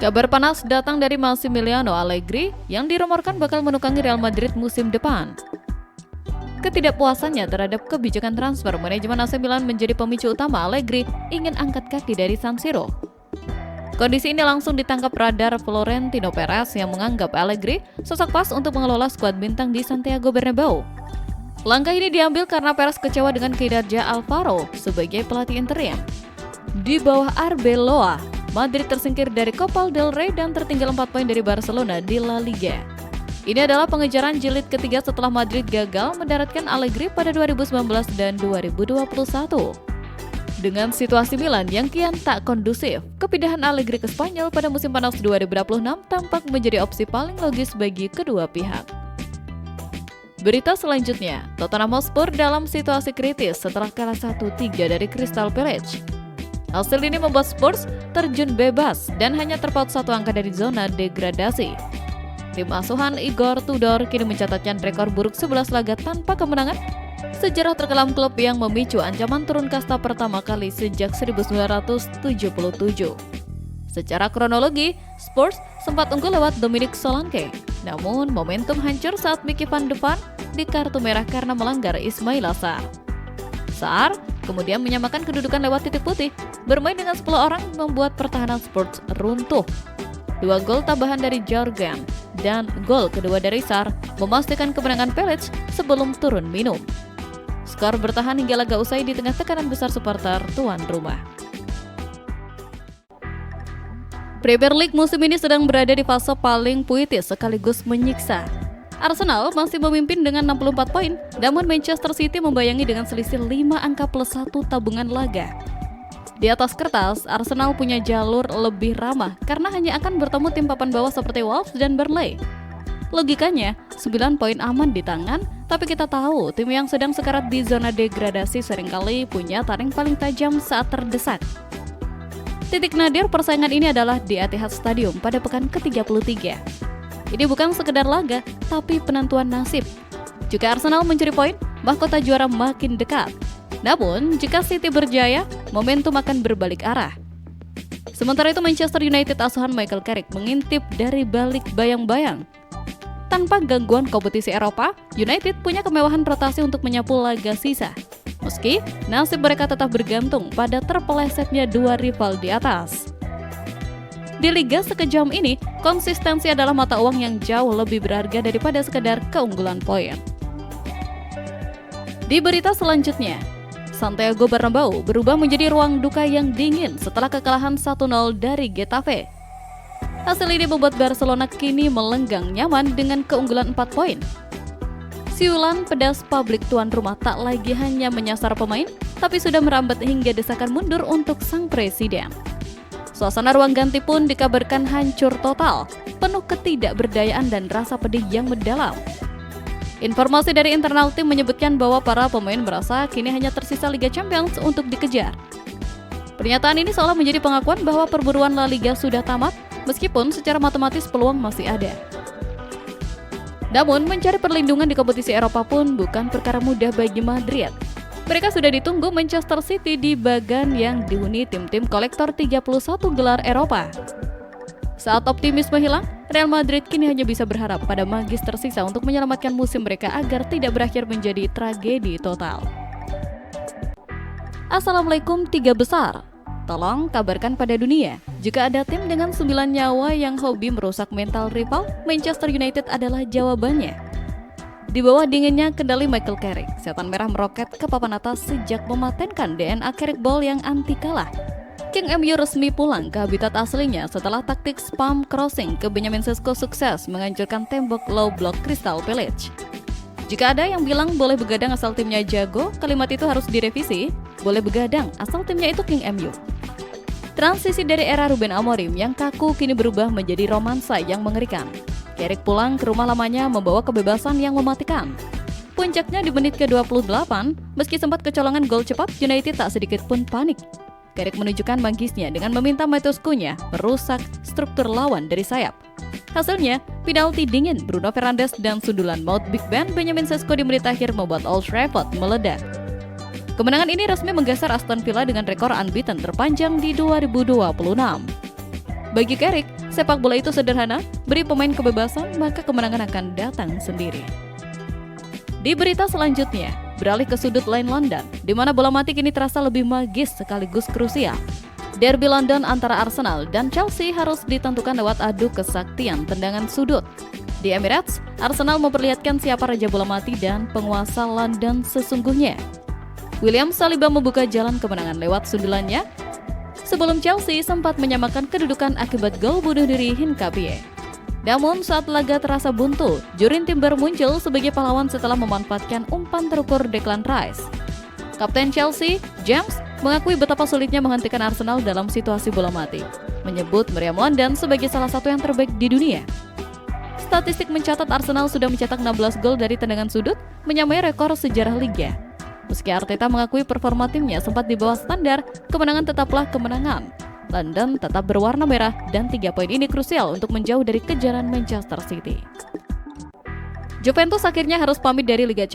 Kabar panas datang dari Massimiliano Allegri yang dirumorkan bakal menukangi Real Madrid musim depan. Ketidakpuasannya terhadap kebijakan transfer manajemen AC Milan menjadi pemicu utama Allegri ingin angkat kaki dari San Siro. Kondisi ini langsung ditangkap radar Florentino Perez yang menganggap Allegri sosok pas untuk mengelola skuad bintang di Santiago Bernabeu. Langkah ini diambil karena Perez kecewa dengan kinerja Alvaro sebagai pelatih interim. Di bawah Arbeloa, Madrid tersingkir dari Copa del Rey dan tertinggal 4 poin dari Barcelona di La Liga. Ini adalah pengejaran jilid ketiga setelah Madrid gagal mendaratkan Allegri pada 2019 dan 2021. Dengan situasi Milan yang kian tak kondusif, kepindahan Allegri ke Spanyol pada musim panas 2026 tampak menjadi opsi paling logis bagi kedua pihak. Berita selanjutnya, Tottenham Hotspur dalam situasi kritis setelah kalah 1-3 dari Crystal Palace. Hasil ini membuat Spurs terjun bebas dan hanya terpaut satu angka dari zona degradasi. Tim asuhan Igor Tudor kini mencatatkan rekor buruk 11 laga tanpa kemenangan, sejarah terkelam klub yang memicu ancaman turun kasta pertama kali sejak 1977. Secara kronologi, Spurs sempat unggul lewat Dominic Solanke, namun momentum hancur saat Mickey van de Ven di kartu merah karena melanggar Ismail Assar. Sarr kemudian menyamakan kedudukan lewat titik putih. Bermain dengan 10 orang membuat pertahanan Spurs runtuh. 2 gol tambahan dari Jorgen dan gol kedua dari Sarr memastikan kemenangan Palace sebelum turun minum. Skor bertahan hingga laga usai di tengah tekanan besar supporter tuan rumah. Premier League musim ini sedang berada di fase paling puitis sekaligus menyiksa. Arsenal masih memimpin dengan 64 poin, namun Manchester City membayangi dengan selisih 5 angka plus 1 tabungan laga. Di atas kertas, Arsenal punya jalur lebih ramah karena hanya akan bertemu tim papan bawah seperti Wolves dan Burnley. Logikanya, 9 poin aman di tangan, tapi kita tahu tim yang sedang sekarat di zona degradasi seringkali punya taring paling tajam saat terdesak. Titik nadir persaingan ini adalah di Etihad Stadium pada pekan ke-33. Ini bukan sekedar laga, tapi penentuan nasib. Jika Arsenal mencuri poin, mahkota juara makin dekat. Namun, jika City berjaya, momentum akan berbalik arah. Sementara itu, Manchester United asuhan Michael Carrick mengintip dari balik bayang-bayang. Tanpa gangguan kompetisi Eropa, United punya kemewahan rotasi untuk menyapu laga sisa. Meski, nasib mereka tetap bergantung pada terpelesetnya 2 rival di atas. Di liga sekejam ini, konsistensi adalah mata uang yang jauh lebih berharga daripada sekedar keunggulan poin. Di berita selanjutnya, Santiago Bernabeu berubah menjadi ruang duka yang dingin setelah kekalahan 1-0 dari Getafe. Hasil ini membuat Barcelona kini melenggang nyaman dengan keunggulan 4 poin. Siulan pedas publik tuan rumah tak lagi hanya menyasar pemain, tapi sudah merambat hingga desakan mundur untuk sang presiden. Suasana ruang ganti pun dikabarkan hancur total, penuh ketidakberdayaan dan rasa pedih yang mendalam. Informasi dari internal tim menyebutkan bahwa para pemain merasa kini hanya tersisa Liga Champions untuk dikejar. Pernyataan ini seolah menjadi pengakuan bahwa perburuan La Liga sudah tamat, meskipun secara matematis peluang masih ada. Namun, mencari perlindungan di kompetisi Eropa pun bukan perkara mudah bagi Madrid. Mereka sudah ditunggu Manchester City di bagan yang dihuni tim-tim kolektor 31 gelar Eropa. Saat optimisme hilang, Real Madrid kini hanya bisa berharap pada magis tersisa untuk menyelamatkan musim mereka agar tidak berakhir menjadi tragedi total. Assalamualaikum 3 besar. Tolong kabarkan pada dunia, jika ada tim dengan 9 nyawa yang hobi merusak mental rival, Manchester United adalah jawabannya. Di bawah dinginnya kendali Michael Carrick, setan merah meroket ke papan atas sejak mematenkan DNA Carrick Ball yang anti kalah. King MU resmi pulang ke habitat aslinya setelah taktik spam crossing ke Benjamin Sesko sukses menghancurkan tembok low block Crystal Palace. Jika ada yang bilang boleh begadang asal timnya jago, kalimat itu harus direvisi. Boleh begadang asal timnya itu King MU. Transisi dari era Ruben Amorim yang kaku kini berubah menjadi romansa yang mengerikan. Carrick pulang ke rumah lamanya membawa kebebasan yang mematikan. Puncaknya di menit ke-28, meski sempat kecolongan gol cepat, United tak sedikit pun panik. Carrick menunjukkan magisnya dengan meminta Matheus Cunha merusak struktur lawan dari sayap. Hasilnya, penalti dingin Bruno Fernandes dan sundulan maut Big Ben Benjamin Sesko di menit akhir membuat Old Trafford meledak. Kemenangan ini resmi menggeser Aston Villa dengan rekor unbeaten terpanjang di 2026. Bagi Carrick, Sepak bola itu sederhana, beri pemain kebebasan, maka kemenangan akan datang sendiri. Di berita selanjutnya, beralih ke sudut lain London, di mana bola mati kini terasa lebih magis sekaligus krusial. Derby London antara Arsenal dan Chelsea harus ditentukan lewat adu kesaktian tendangan sudut. Di Emirates, Arsenal memperlihatkan siapa raja bola mati dan penguasa London sesungguhnya. William Saliba membuka jalan kemenangan lewat sundulannya, sebelum Chelsea sempat menyamakan kedudukan akibat gol bunuh diri Hinkapie. Namun saat laga terasa buntu, Jurien Timber muncul sebagai pahlawan setelah memanfaatkan umpan terukur Declan Rice. Kapten Chelsea, James, mengakui betapa sulitnya menghentikan Arsenal dalam situasi bola mati, menyebut meriam London sebagai salah satu yang terbaik di dunia. Statistik mencatat Arsenal sudah mencetak 16 gol dari tendangan sudut, menyamai rekor sejarah liga. Meski Arteta mengakui performa timnya sempat di bawah standar, kemenangan tetaplah kemenangan. London tetap berwarna merah dan 3 poin ini krusial untuk menjauh dari kejaran Manchester City. Juventus akhirnya harus pamit dari Liga